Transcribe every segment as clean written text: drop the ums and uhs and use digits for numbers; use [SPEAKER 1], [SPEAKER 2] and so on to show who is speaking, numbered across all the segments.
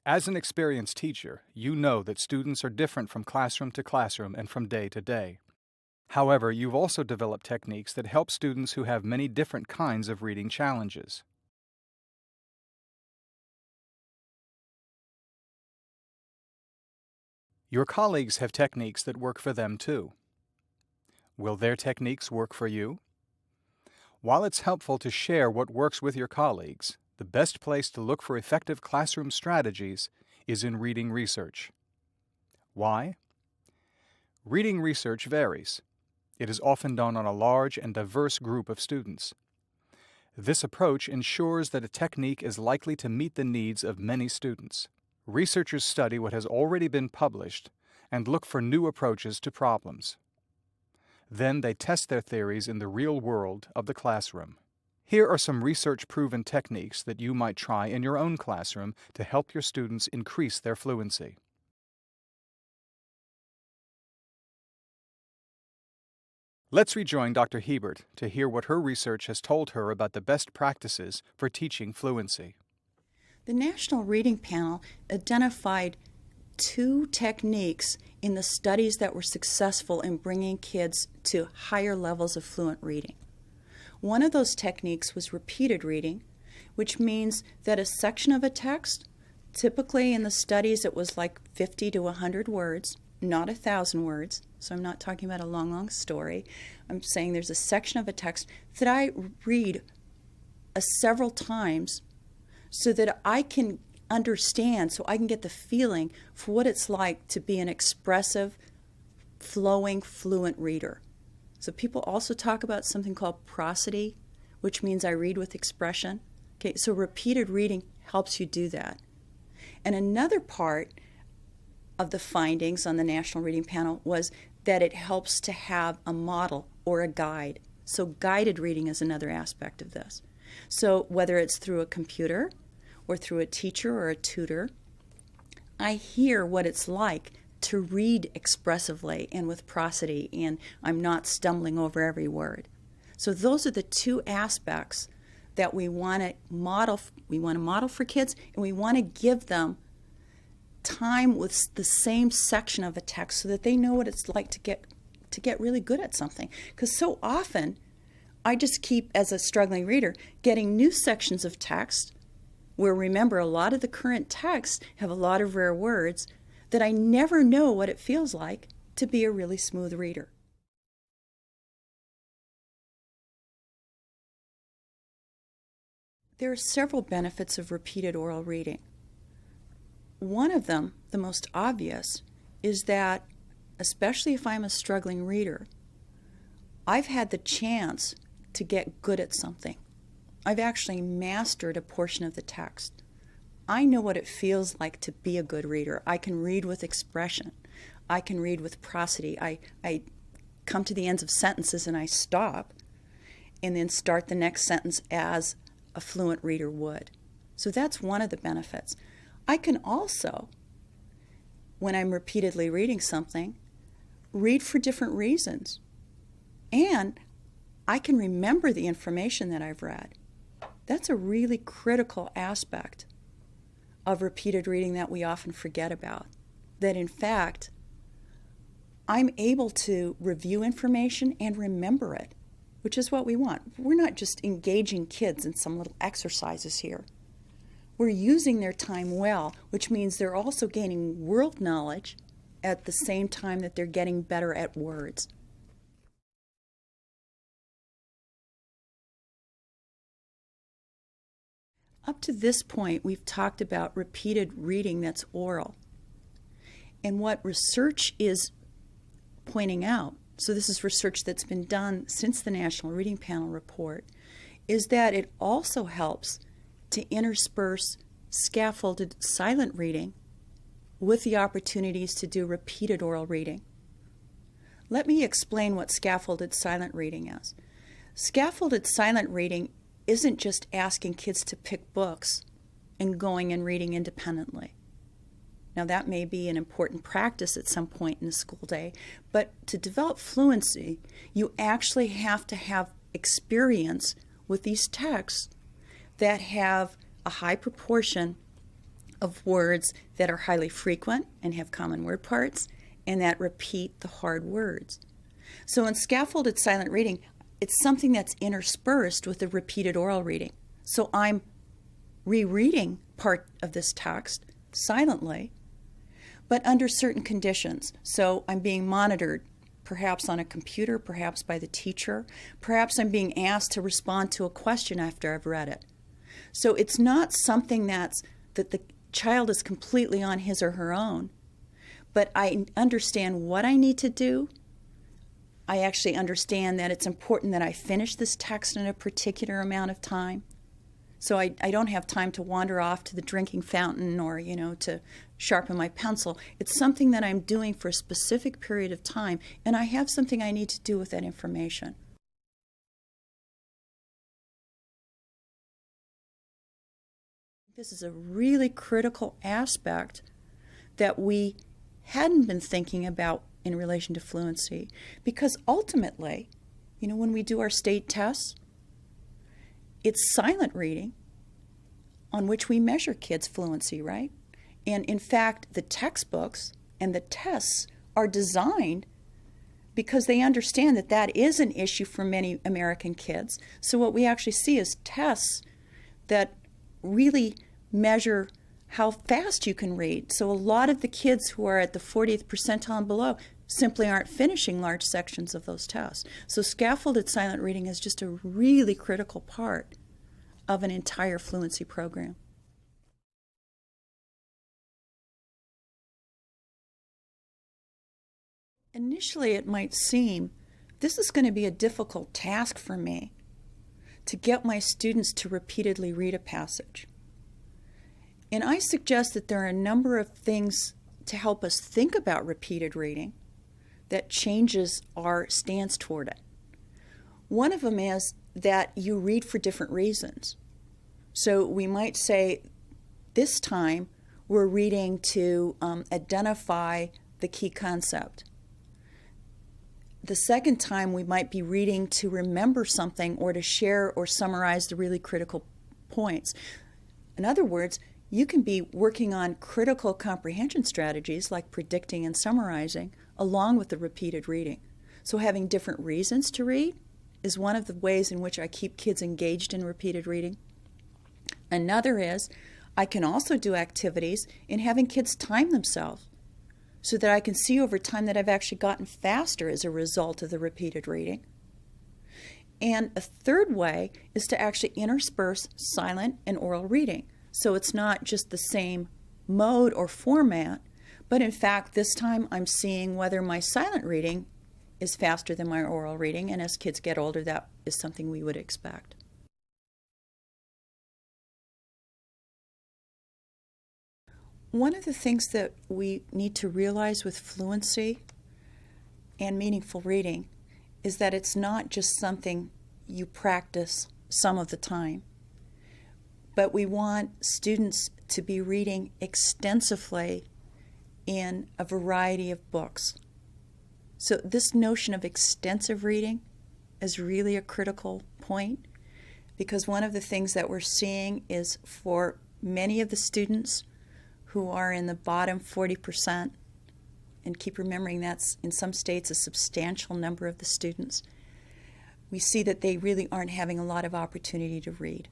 [SPEAKER 1] As an experienced teacher, you know that students are different from classroom to classroom and from day to day. However, you've also developed techniques that help students who have many different kinds of reading challenges. Your colleagues have techniques that work for them too. Will their techniques work for you? While it's helpful to share what works with your colleagues, the best place to look for effective classroom strategies is in reading research. Why? Reading research varies. It is often done on a large and diverse group of students. This approach ensures that a technique is likely to meet the needs of many students. Researchers study what has already been published and look for new approaches to problems. Then they test their theories in the real world of the classroom. Here are some research-proven techniques that you might try in your own classroom to help your students increase their fluency. Let's rejoin Dr. Hebert to hear what her research has told her about the best practices for teaching fluency.
[SPEAKER 2] The National Reading Panel identified 2 techniques in the studies that were successful in bringing kids to higher levels of fluent reading. One of those techniques was repeated reading, which means that a section of a text, typically in the studies it was like 50 to 100 words, not 1,000 words, so I'm not talking about a long story. I'm saying there's a section of a text that I read several times so that I can understand, so I can get the feeling for what it's like to be an expressive, flowing, fluent reader. So people also talk about something called prosody, which means I read with expression. Okay, so repeated reading helps you do that. And another part of the findings on the National Reading Panel was that it helps to have a model or a guide. So guided reading is another aspect of this. So whether it's through a computer or through a teacher or a tutor, I hear what it's like to read expressively and with prosody, and I'm not stumbling over every word. So those are the 2 aspects that we want to model. We want to model for kids, and we want to give them time with the same section of a text so that they know what it's like to get really good at something. Because so often, I just keep, as a struggling reader, getting new sections of text where, remember, a lot of the current texts have a lot of rare words that I never know what it feels like to be a really smooth reader. There are several benefits of repeated oral reading. One of them, the most obvious, is that, especially if I'm a struggling reader, I've had the chance to get good at something. I've actually mastered a portion of the text. I know what it feels like to be a good reader. I can read with expression. I can read with prosody. I come to the ends of sentences and I stop and then start the next sentence as a fluent reader would. So that's one of the benefits. I can also, when I'm repeatedly reading something, read for different reasons. And I can remember the information that I've read. That's a really critical aspect of repeated reading that we often forget about. That in fact, I'm able to review information and remember it, which is what we want. We're not just engaging kids in some little exercises here. We're using their time well, which means they're also gaining world knowledge at the same time that they're getting better at words. Up to this point, we've talked about repeated reading that's oral. And what research is pointing out, so this is research that's been done since the National Reading Panel report, is that it also helps to intersperse scaffolded silent reading with the opportunities to do repeated oral reading. Let me explain what scaffolded silent reading is. Scaffolded silent reading isn't just asking kids to pick books and going and reading independently. Now that may be an important practice at some point in the school day, but to develop fluency, you actually have to have experience with these texts that have a high proportion of words that are highly frequent and have common word parts and that repeat the hard words. So in scaffolded silent reading, it's something that's interspersed with the repeated oral reading. So I'm rereading part of this text silently, but under certain conditions. So I'm being monitored, perhaps on a computer, perhaps by the teacher, perhaps I'm being asked to respond to a question after I've read it. So it's not something that the child is completely on his or her own, but I understand what I need to do. I actually understand that it's important that I finish this text in a particular amount of time. So I don't have time to wander off to the drinking fountain or, to sharpen my pencil. It's something that I'm doing for a specific period of time, and I have something I need to do with that information. This is a really critical aspect that we hadn't been thinking about in relation to fluency, because ultimately, when we do our state tests, it's silent reading on which we measure kids' fluency, right? And in fact, the textbooks and the tests are designed because they understand that that is an issue for many American kids. So what we actually see is tests that really measure how fast you can read. So a lot of the kids who are at the 40th percentile and below simply aren't finishing large sections of those tests. So scaffolded silent reading is just a really critical part of an entire fluency program. Initially, it might seem this is going to be a difficult task for me to get my students to repeatedly read a passage. And I suggest that there are a number of things to help us think about repeated reading that changes our stance toward it. One of them is that you read for different reasons. So we might say, this time we're reading to identify the key concept. The second time we might be reading to remember something or to share or summarize the really critical points. In other words, you can be working on critical comprehension strategies like predicting and summarizing along with the repeated reading. So having different reasons to read is one of the ways in which I keep kids engaged in repeated reading. Another is I can also do activities in having kids time themselves so that I can see over time that I've actually gotten faster as a result of the repeated reading. And a third way is to actually intersperse silent and oral reading. So it's not just the same mode or format, but in fact, this time I'm seeing whether my silent reading is faster than my oral reading, and as kids get older, that is something we would expect. One of the things that we need to realize with fluency and meaningful reading is that it's not just something you practice some of the time, but we want students to be reading extensively in a variety of books. So this notion of extensive reading is really a critical point, because one of the things that we're seeing is for many of the students who are in the bottom 40%, and keep remembering that's in some states a substantial number of the students, we see that they really aren't having a lot of opportunity to read.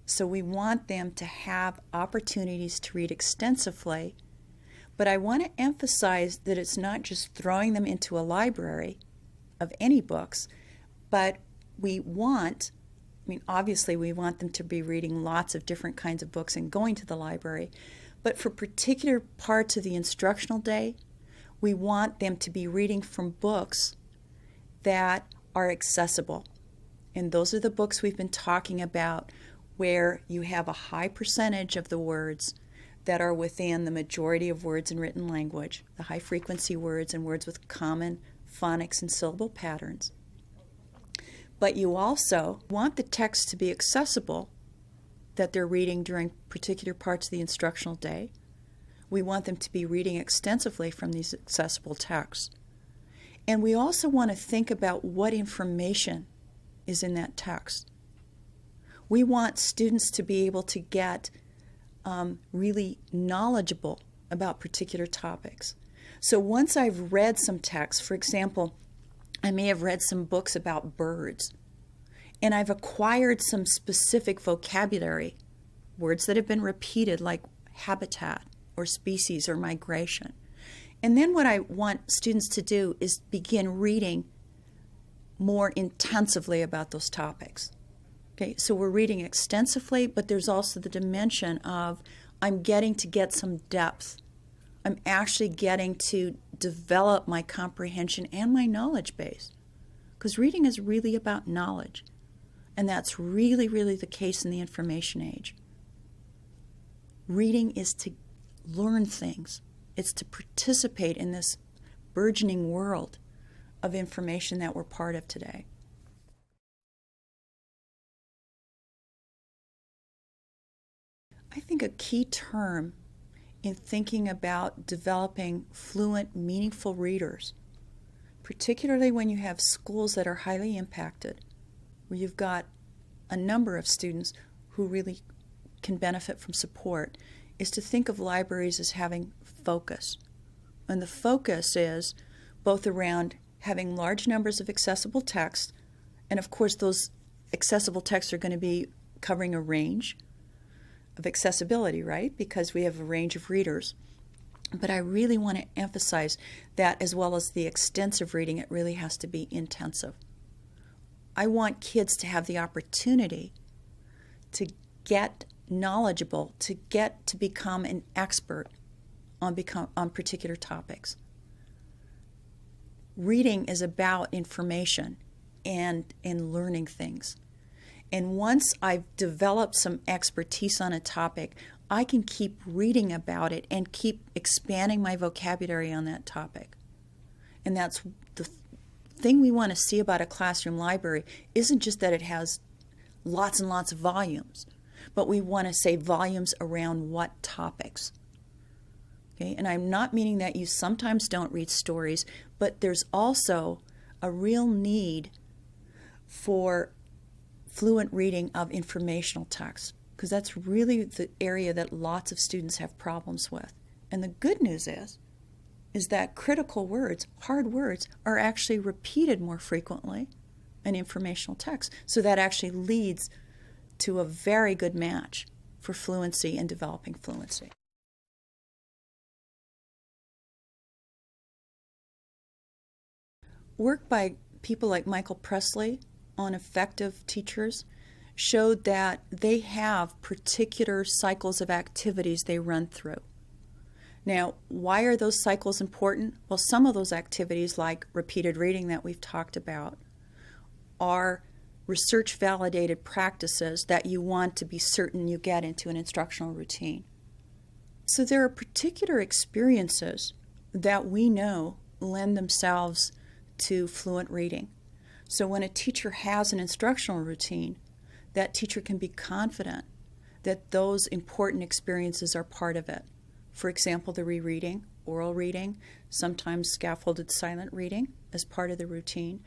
[SPEAKER 2] So we want them to have opportunities to read extensively, but I want to emphasize that it's not just throwing them into a library of any books, but obviously we want them to be reading lots of different kinds of books and going to the library, but for particular parts of the instructional day, we want them to be reading from books that are accessible. And those are the books we've been talking about, where you have a high percentage of the words that are within the majority of words in written language, the high frequency words and words with common phonics and syllable patterns. But you also want the text to be accessible that they're reading during particular parts of the instructional day. We want them to be reading extensively from these accessible texts. And we also want to think about what information is in that text. We want students to be able to get really knowledgeable about particular topics. So once I've read some text, for example, I may have read some books about birds, and I've acquired some specific vocabulary, words that have been repeated like habitat or species or migration. And then what I want students to do is begin reading more intensively about those topics. Okay, so we're reading extensively, but there's also the dimension of I'm getting to get some depth. I'm actually getting to develop my comprehension and my knowledge base. Because reading is really about knowledge. And that's really, really the case in the information age. Reading is to learn things. It's to participate in this burgeoning world of information that we're part of today. I think a key term in thinking about developing fluent, meaningful readers, particularly when you have schools that are highly impacted, where you've got a number of students who really can benefit from support, is to think of libraries as having focus. And the focus is both around having large numbers of accessible text, and of course those accessible texts are going to be covering a range of accessibility, right? Because we have a range of readers. But I really want to emphasize that as well as the extensive reading, it really has to be intensive. I want kids to have the opportunity to get knowledgeable, to get to become an expert on particular topics. Reading is about information and learning things. And once I've developed some expertise on a topic, I can keep reading about it and keep expanding my vocabulary on that topic. And that's the thing we want to see about a classroom library isn't just that it has lots and lots of volumes, but we want to say volumes around what topics. Okay? And I'm not meaning that you sometimes don't read stories, but there's also a real need for fluent reading of informational text, because that's really the area that lots of students have problems with. And the good news is that critical words, hard words, are actually repeated more frequently in informational text. So that actually leads to a very good match for fluency and developing fluency. Work by people like Michael Presley on effective teachers showed that they have particular cycles of activities they run through. Now, why are those cycles important? Well, some of those activities, like repeated reading that we've talked about, are research-validated practices that you want to be certain you get into an instructional routine. So there are particular experiences that we know lend themselves to fluent reading. So when a teacher has an instructional routine, that teacher can be confident that those important experiences are part of it. For example, the rereading, oral reading, sometimes scaffolded silent reading as part of the routine,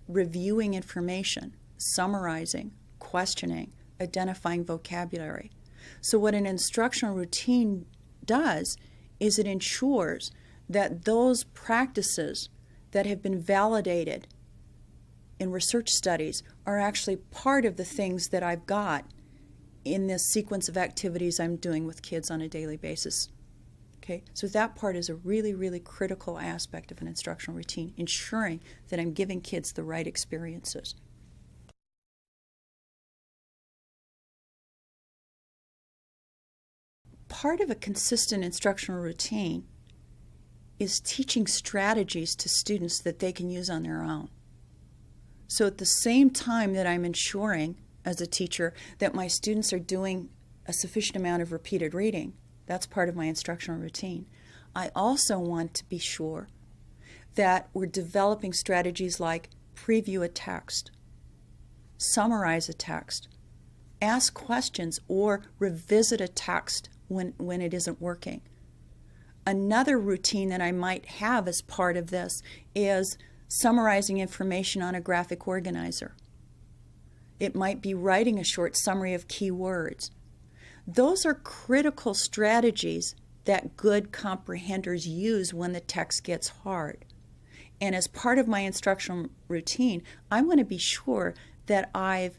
[SPEAKER 2] reviewing information, summarizing, questioning, identifying vocabulary. So what an instructional routine does is it ensures that those practices that have been validated in research studies are actually part of the things that I've got in this sequence of activities I'm doing with kids on a daily basis. Okay, so that part is a really, really critical aspect of an instructional routine, ensuring that I'm giving kids the right experiences. Part of a consistent instructional routine is teaching strategies to students that they can use on their own. So at the same time that I'm ensuring, as a teacher, that my students are doing a sufficient amount of repeated reading, that's part of my instructional routine, I also want to be sure that we're developing strategies like preview a text, summarize a text, ask questions, or revisit a text when it isn't working. Another routine that I might have as part of this is summarizing information on a graphic organizer. It might be writing a short summary of key words. Those are critical strategies that good comprehenders use when the text gets hard. And as part of my instructional routine, I want to be sure that I've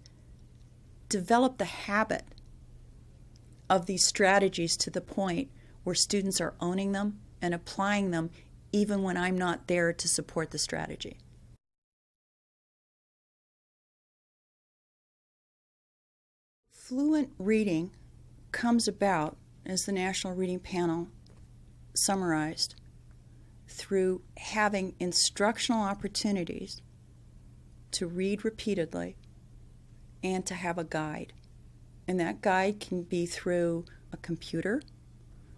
[SPEAKER 2] developed the habit of these strategies to the point where students are owning them and applying them even when I'm not there to support the strategy. Fluent reading comes about, as the National Reading Panel summarized, through having instructional opportunities to read repeatedly and to have a guide. And that guide can be through a computer,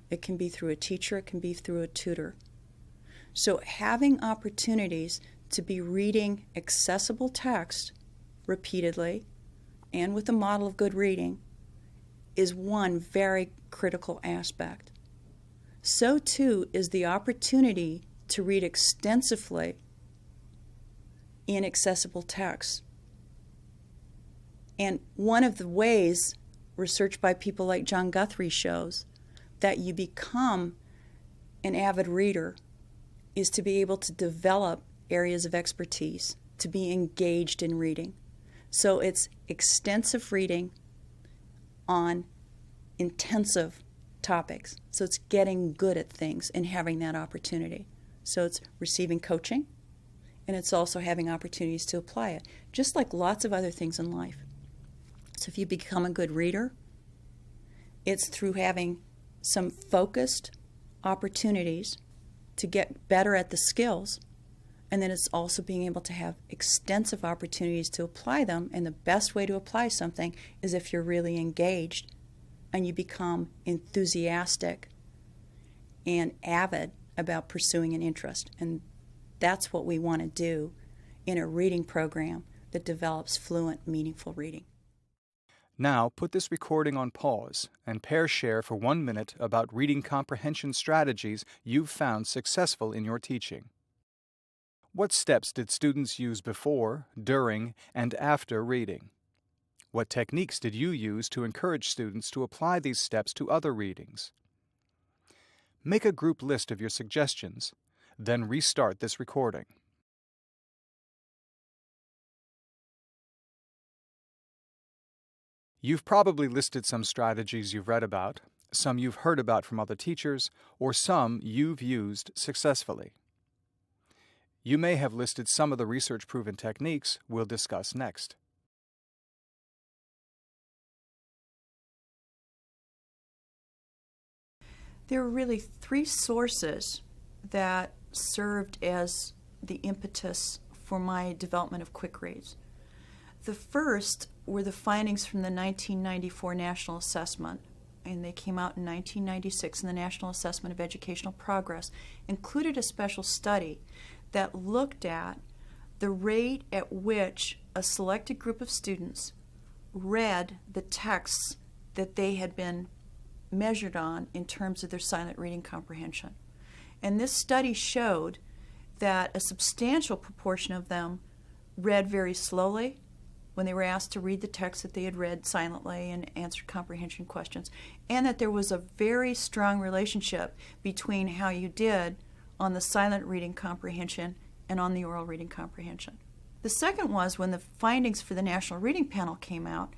[SPEAKER 2] it can be through a teacher, it can be through a tutor. So having opportunities to be reading accessible text repeatedly and with a model of good reading is one very critical aspect. So too is the opportunity to read extensively in accessible text. And one of the ways research by people like John Guthrie shows that you become an avid reader is to be able to develop areas of expertise, to be engaged in reading. So it's extensive reading on intensive topics. So it's getting good at things and having that opportunity. So it's receiving coaching, and it's also having opportunities to apply it, just like lots of other things in life. So if you become a good reader, it's through having some focused opportunities to get better at the skills, and then it's also being able to have extensive opportunities to apply them. And the best way to apply something is if you're really engaged and you become enthusiastic and avid about pursuing an interest. And that's what we want to do in a reading program that develops fluent, meaningful reading.
[SPEAKER 1] Now put this recording on pause and pair share for 1 minute about reading comprehension strategies you've found successful in your teaching. What steps did students use before, during, and after reading? What techniques did you use to encourage students to apply these steps to other readings? Make a group list of your suggestions, then restart this recording. You've probably listed some strategies you've read about, some you've heard about from other teachers, or some you've used successfully. You may have listed some of the research-proven techniques we'll discuss next.
[SPEAKER 2] There are really three sources that served as the impetus for my development of QuickReads. The first were the findings from the 1994 National Assessment, and they came out in 1996, and the National Assessment of Educational Progress included a special study that looked at the rate at which a selected group of students read the texts that they had been measured on in terms of their silent reading comprehension. And this study showed that a substantial proportion of them read very slowly when they were asked to read the text that they had read silently and answered comprehension questions, and that there was a very strong relationship between how you did on the silent reading comprehension and on the oral reading comprehension. The second was when the findings for the National Reading Panel came out,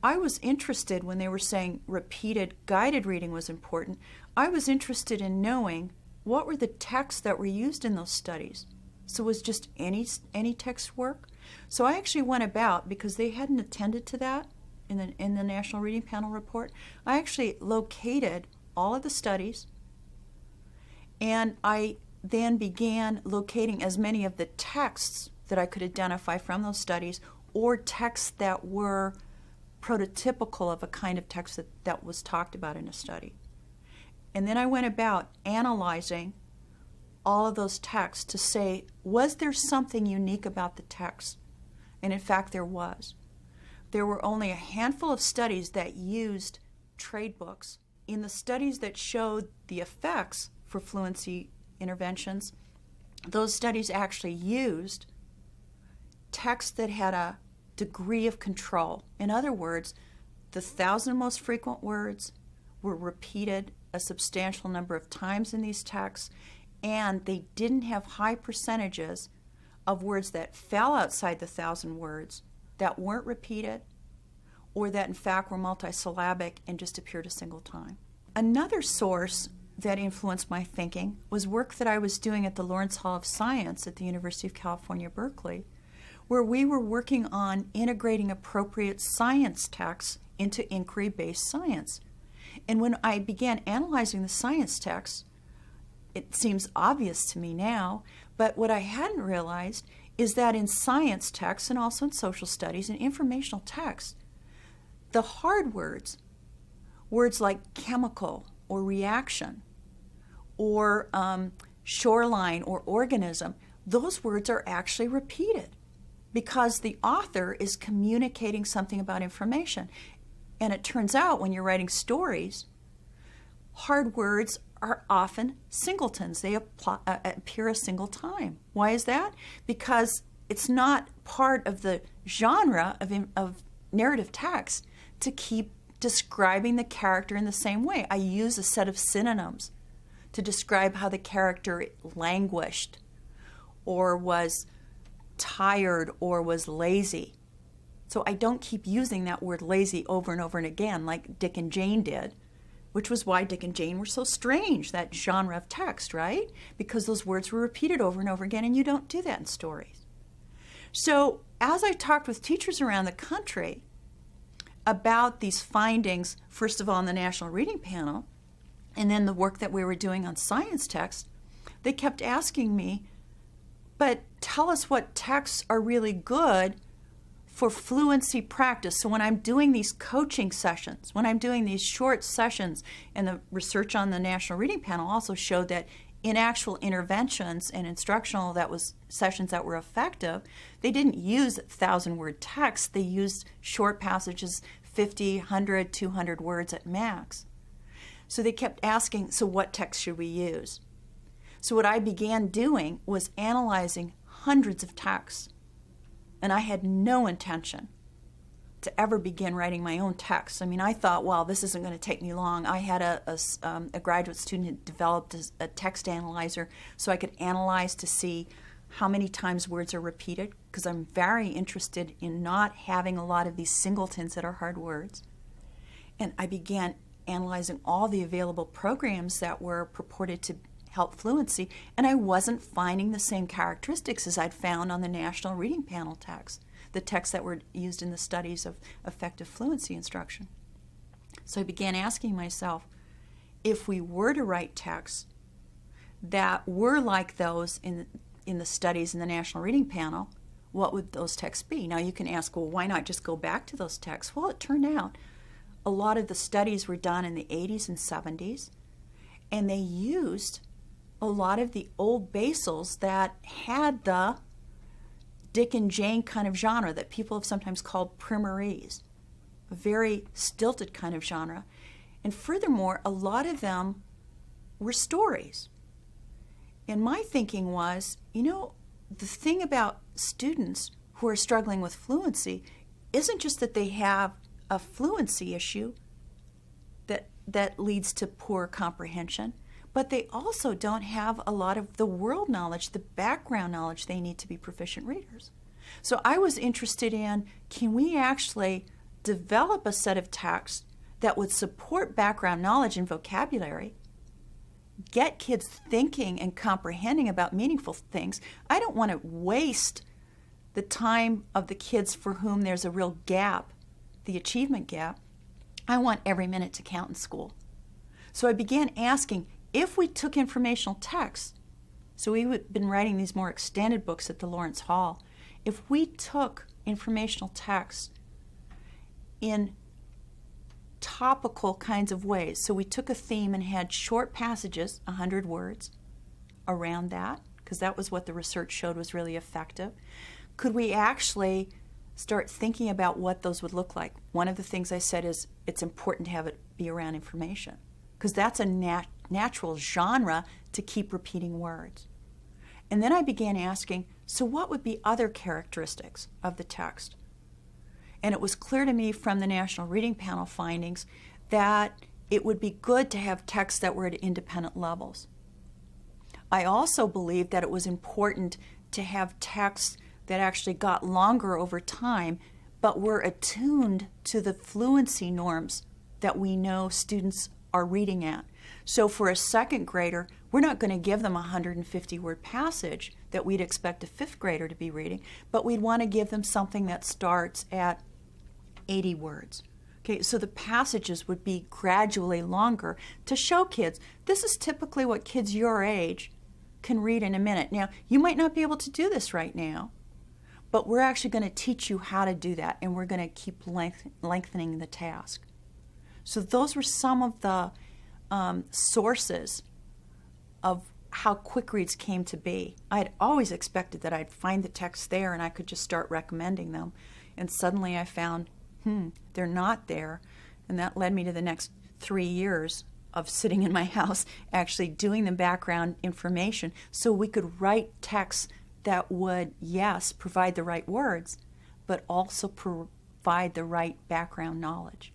[SPEAKER 2] I was interested when they were saying repeated guided reading was important. I was interested in knowing what were the texts that were used in those studies. So was just any text work? So I actually went about, because they hadn't attended to that in the National Reading Panel report, I actually located all of the studies, and I then began locating as many of the texts that I could identify from those studies, or texts that were prototypical of a kind of text that was talked about in a study. And then I went about analyzing all of those texts to say, was there something unique about the text? And in fact, there was. There were only a handful of studies that used trade books. In the studies that showed the effects for fluency interventions, those studies actually used text that had a degree of control. In other words, the 1,000 most frequent words were repeated a substantial number of times in these texts, and they didn't have high percentages of words that fell outside the 1,000 words that weren't repeated, or that in fact were multisyllabic and just appeared a single time. Another source that influenced my thinking was work that I was doing at the Lawrence Hall of Science at the University of California, Berkeley, where we were working on integrating appropriate science texts into inquiry-based science. And when I began analyzing the science texts, it seems obvious to me now, but what I hadn't realized is that in science texts and also in social studies and informational texts, the hard words, words like chemical or reaction or shoreline or organism, those words are actually repeated because the author is communicating something about information. And it turns out when you're writing stories, hard words are often singletons. They appear a single time. Why is that? Because it's not part of the genre of narrative text to keep describing the character in the same way. I use a set of synonyms to describe how the character languished or was tired or was lazy. So I don't keep using that word lazy over and over and again like Dick and Jane did, which was why Dick and Jane were so strange, that genre of text, right? Because those words were repeated over and over again, and you don't do that in stories. So as I talked with teachers around the country about these findings, first of all on the National Reading Panel, and then the work that we were doing on science texts, they kept asking me, but tell us what texts are really good for fluency practice. So when I'm doing these coaching sessions, when I'm doing these short sessions, and the research on the National Reading Panel also showed that in actual interventions and instructional sessions that were effective, they didn't use 1,000-word text. They used short passages, 50, 100, 200 words at max. So they kept asking, so what text should we use? So what I began doing was analyzing hundreds of texts. And I had no intention to ever begin writing my own text. I mean, I thought, well, this isn't going to take me long. I had a graduate student who developed a text analyzer so I could analyze to see how many times words are repeated, because I'm very interested in not having a lot of these singletons that are hard words. And I began analyzing all the available programs that were purported to help fluency, and I wasn't finding the same characteristics as I'd found on the National Reading Panel text, the texts that were used in the studies of effective fluency instruction. So I began asking myself, if we were to write texts that were like those in the studies in the National Reading Panel, what would those texts be? Now you can ask, well, why not just go back to those texts? Well, it turned out a lot of the studies were done in the 80s and 70s, and they used a lot of the old basals that had the Dick and Jane kind of genre that people have sometimes called primaries, a very stilted kind of genre. And furthermore, a lot of them were stories. And my thinking was, the thing about students who are struggling with fluency isn't just that they have a fluency issue that leads to poor comprehension, but they also don't have a lot of the world knowledge, the background knowledge they need to be proficient readers. So I was interested in, can we actually develop a set of texts that would support background knowledge and vocabulary, get kids thinking and comprehending about meaningful things? I don't want to waste the time of the kids for whom there's a real gap, the achievement gap. I want every minute to count in school. So I began asking, if we took informational texts, so we've been writing these more extended books at the Lawrence Hall, if we took informational texts in topical kinds of ways, so we took a theme and had short passages, 100 words, around that, because that was what the research showed was really effective, could we actually start thinking about what those would look like? One of the things I said is it's important to have it be around information, because that's a natural genre to keep repeating words. And then I began asking, so what would be other characteristics of the text? And it was clear to me from the National Reading Panel findings that it would be good to have texts that were at independent levels. I also believed that it was important to have texts that actually got longer over time, but were attuned to the fluency norms that we know students are reading at. So for a second grader, we're not going to give them a 150-word passage that we'd expect a fifth grader to be reading, but we'd want to give them something that starts at 80 words. Okay, so the passages would be gradually longer to show kids this is typically what kids your age can read in a minute. Now, you might not be able to do this right now, but we're actually going to teach you how to do that, and we're going to keep lengthening the task. So those were some of the sources of how QuickReads came to be. I'd always expected that I'd find the text there and I could just start recommending them. And suddenly I found, they're not there. And that led me to the next 3 years of sitting in my house actually doing the background information so we could write texts that would, yes, provide the right words, but also provide the right background knowledge.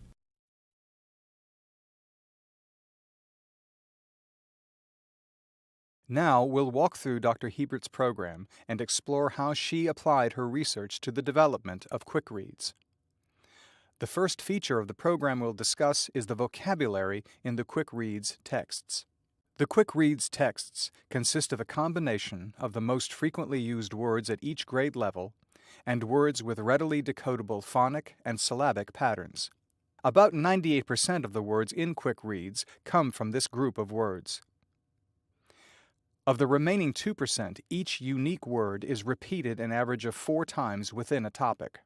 [SPEAKER 1] Now we'll walk through Dr. Hebert's program and explore how she applied her research to the development of QuickReads. The first feature of the program we'll discuss is the vocabulary in the QuickReads texts. The QuickReads texts consist of a combination of the most frequently used words at each grade level and words with readily decodable phonic and syllabic patterns. About 98% of the words in QuickReads come from this group of words. Of the remaining 2%, each unique word is repeated an average of 4 times within a topic.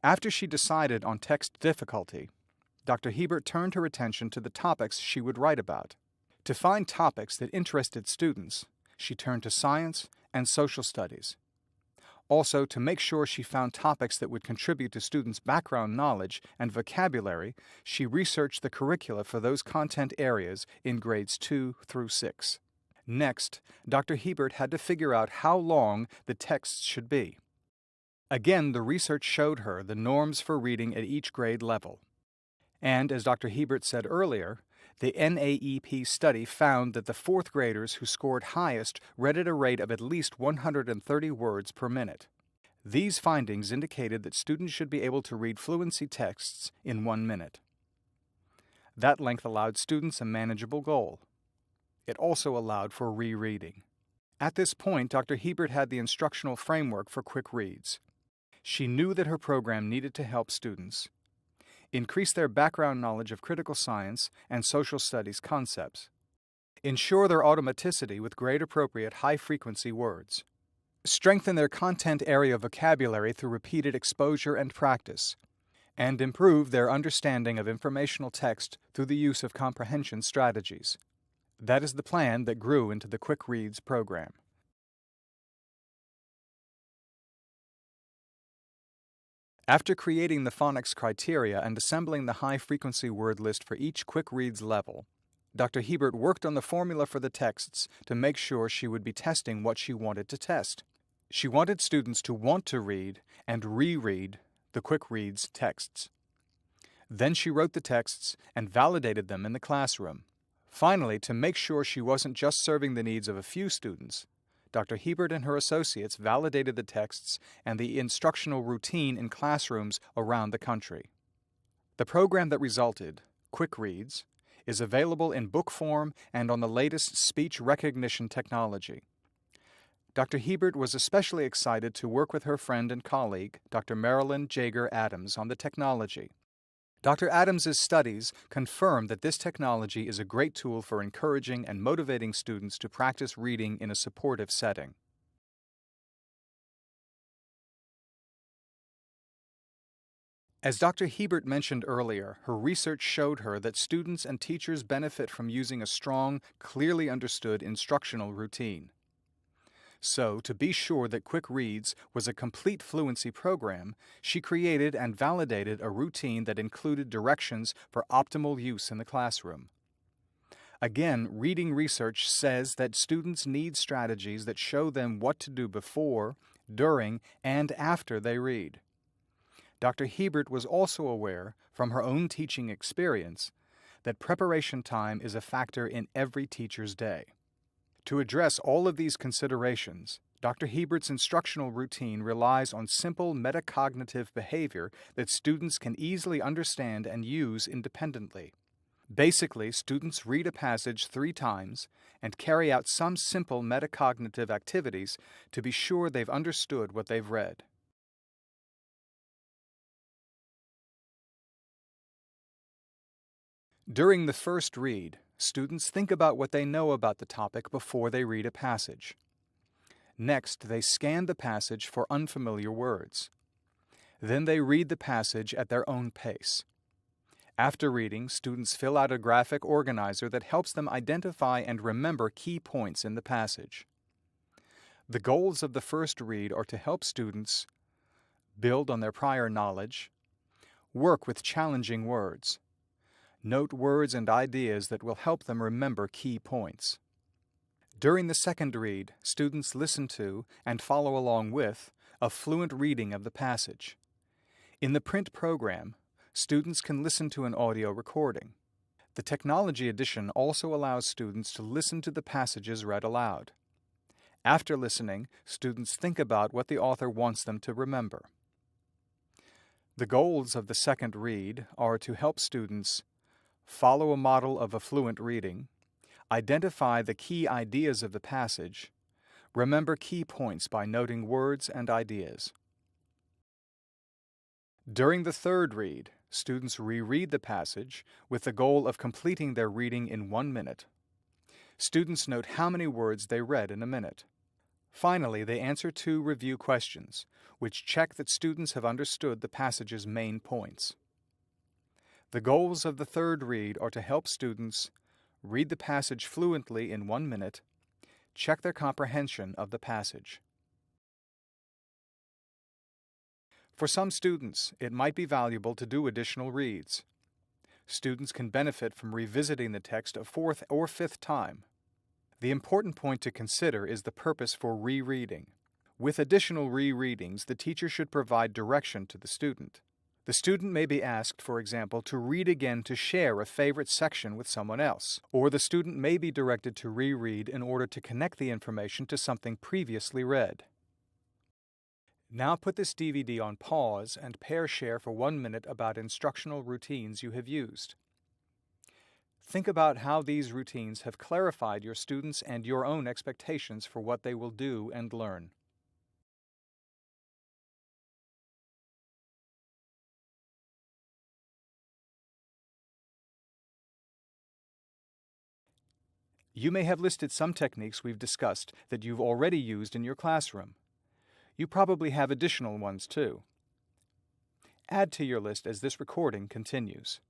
[SPEAKER 1] After she decided on text difficulty, Dr. Hebert turned her attention to the topics she would write about. To find topics that interested students, she turned to science and social studies. Also, to make sure she found topics that would contribute to students' background knowledge and vocabulary, she researched the curricula for those content areas in grades 2 through 6. Next, Dr. Hebert had to figure out how long the texts should be. Again, the research showed her the norms for reading at each grade level. And, as Dr. Hebert said earlier, the NAEP study found that the 4th graders who scored highest read at a rate of at least 130 words per minute. These findings indicated that students should be able to read fluency texts in 1 minute. That length allowed students a manageable goal. It also allowed for rereading. At this point, Dr. Hebert had the instructional framework for QuickReads. She knew that her program needed to help students increase their background knowledge of critical science and social studies concepts, ensure their automaticity with grade-appropriate high-frequency words, strengthen their content area vocabulary through repeated exposure and practice, and improve their understanding of informational text through the use of comprehension strategies. That is the plan that grew into the QuickReads program. After creating the phonics criteria and assembling the high-frequency word list for each QuickReads level, Dr. Hebert worked on the formula for the texts to make sure she would be testing what she wanted to test. She wanted students to want to read and reread the QuickReads texts. Then she wrote the texts and validated them in the classroom. Finally, to make sure she wasn't just serving the needs of a few students, Dr. Hebert and her associates validated the texts and the instructional routine in classrooms around the country. The program that resulted, QuickReads, is available in book form and on the latest speech recognition technology. Dr. Hebert was especially excited to work with her friend and colleague, Dr. Marilyn Jager Adams, on the technology. Dr. Adams's studies confirm that this technology is a great tool for encouraging and motivating students to practice reading in a supportive setting. As Dr. Hebert mentioned earlier, her research showed her that students and teachers benefit from using a strong, clearly understood instructional routine. So, to be sure that QuickReads was a complete fluency program, she created and validated a routine that included directions for optimal use in the classroom. Again, reading research says that students need strategies that show them what to do before, during, and after they read. Dr. Hebert was also aware, from her own teaching experience, that preparation time is a factor in every teacher's day. To address all of these considerations, Dr. Hebert's instructional routine relies on simple metacognitive behavior that students can easily understand and use independently. Basically, students read a passage 3 times and carry out some simple metacognitive activities to be sure they've understood what they've read. During the first read, students think about what they know about the topic before they read a passage. Next, they scan the passage for unfamiliar words. Then they read the passage at their own pace. After reading, students fill out a graphic organizer that helps them identify and remember key points in the passage. The goals of the first read are to help students build on their prior knowledge, work with challenging words, note words and ideas that will help them remember key points. During the second read, students listen to and follow along with a fluent reading of the passage. In the print program, students can listen to an audio recording. The technology edition also allows students to listen to the passages read aloud. After listening, students think about what the author wants them to remember. The goals of the second read are to help students follow a model of a fluent reading, identify the key ideas of the passage, remember key points by noting words and ideas. During the third read, students reread the passage with the goal of completing their reading in 1 minute. Students note how many words they read in a minute. Finally, they answer 2 review questions, which check that students have understood the passage's main points. The goals of the third read are to help students read the passage fluently in 1 minute, check their comprehension of the passage. For some students, it might be valuable to do additional reads. Students can benefit from revisiting the text a 4th or 5th time. The important point to consider is the purpose for rereading. With additional rereadings, the teacher should provide direction to the student. The student may be asked, for example, to read again to share a favorite section with someone else, or the student may be directed to reread in order to connect the information to something previously read. Now put this DVD on pause and pair share for 1 minute about instructional routines you have used. Think about how these routines have clarified your students and your own expectations for what they will do and learn. You may have listed some techniques we've discussed that you've already used in your classroom. You probably have additional ones too. Add to your list as this recording continues.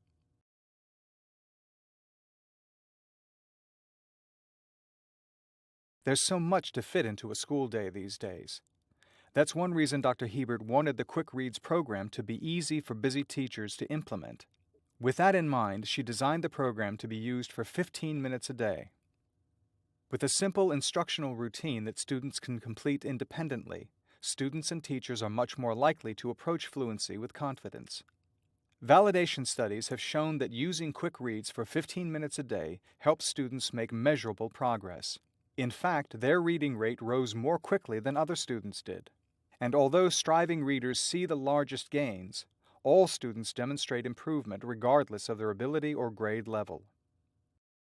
[SPEAKER 1] There's so much to fit into a school day these days. That's one reason Dr. Hebert wanted the QuickReads program to be easy for busy teachers to implement. With that in mind, she designed the program to be used for 15 minutes a day. With a simple instructional routine that students can complete independently, students and teachers are much more likely to approach fluency with confidence. Validation studies have shown that using QuickReads for 15 minutes a day helps students make measurable progress. In fact, their reading rate rose more quickly than other students did. And although striving readers see the largest gains, all students demonstrate improvement regardless of their ability or grade level.